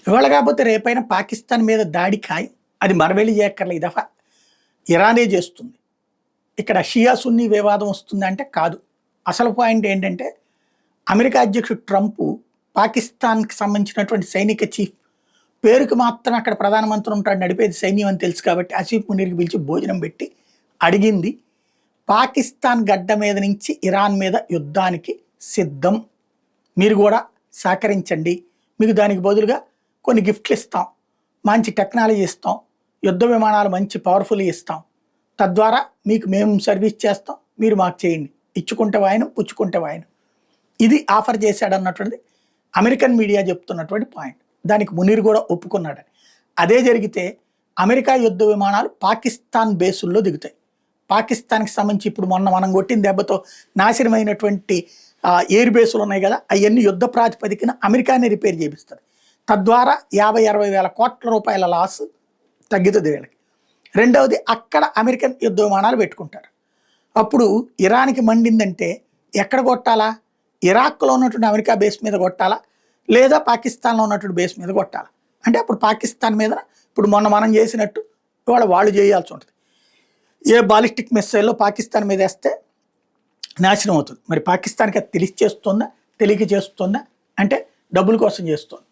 ఇవాళ కాకపోతే రేపైనా పాకిస్తాన్ మీద దాడి ఖాయం. అది మరవెళ్ళి చేయక్కర్లే, ఈ దఫా ఇరానే చేస్తుంది. ఇక్కడ షియా సున్నీ వివాదం వస్తుందంటే కాదు. అసలు పాయింట్ ఏంటంటే అమెరికా అధ్యక్షుడు ట్రంప్ పాకిస్తాన్కి సంబంధించినటువంటి సైనిక చీఫ్ పేరుకి మాత్రం అక్కడ ప్రధానమంత్రి ఉంటాడు, నడిపేది సైన్యం అని తెలుసు కాబట్టి ఆసిఫ్ మునీర్కి పిలిచి భోజనం పెట్టి అడిగింది పాకిస్తాన్ గడ్డ మీద నుంచి ఇరాన్ మీద యుద్ధానికి సిద్ధం, మీరు కూడా సహకరించండి, మీకు దానికి బదులుగా కొన్ని గిఫ్ట్లు ఇస్తాం, మంచి టెక్నాలజీ ఇస్తాం, యుద్ధ విమానాలు మంచి పవర్ఫుల్ ఇస్తాం, తద్వారా మీకు మేము సర్వీస్ చేస్తాం, మీరు మాకు చేయండి, ఇచ్చుకుంటే వాయను పుచ్చుకుంటే వాయను, ఇది ఆఫర్ చేశాడన్నటువంటిది అమెరికన్ మీడియా చెప్తున్నటువంటి పాయింట్. దానికి మునీర్ కూడా ఒప్పుకున్నాడని. అదే జరిగితే అమెరికా యుద్ధ విమానాలు పాకిస్తాన్ బేసుల్లో దిగుతాయి. పాకిస్తాన్కి సంబంధించి ఇప్పుడు మొన్న మనం కొట్టిన దెబ్బతో నాశనమైనటువంటి ఎయిర్ బేసులు ఉన్నాయి కదా, అవన్నీ యుద్ధ ప్రాతిపదికన అమెరికానే రిపేర్ చేపిస్తుంది. తద్వారా 50-60 వేల కోట్ల రూపాయల లాస్ తగ్గుతుంది వీళ్ళకి. రెండవది అక్కడ అమెరికన్ యుద్ధ విమానాలు పెట్టుకుంటారు. అప్పుడు ఇరాన్కి మండిందంటే ఎక్కడ కొట్టాలా? ఇరాక్లో ఉన్నటువంటి అమెరికా బేస్ మీద కొట్టాలా, లేదా పాకిస్తాన్లో ఉన్నటువంటి బేస్ మీద కొట్టాలా? అంటే అప్పుడు పాకిస్తాన్ మీద ఇప్పుడు మొన్న మనం చేసినట్టు ఇవాళ వాళ్ళు చేయాల్సి ఉంటుంది. ఏ బాలిస్టిక్ మిసైల్లో పాకిస్తాన్ మీద వేస్తే నాశనం అవుతుంది. మరి పాకిస్తాన్కి అది తెలిసి చేస్తుందా, తెలియక చేస్తుందా అంటే డబ్బుల కోసం చేస్తుంది.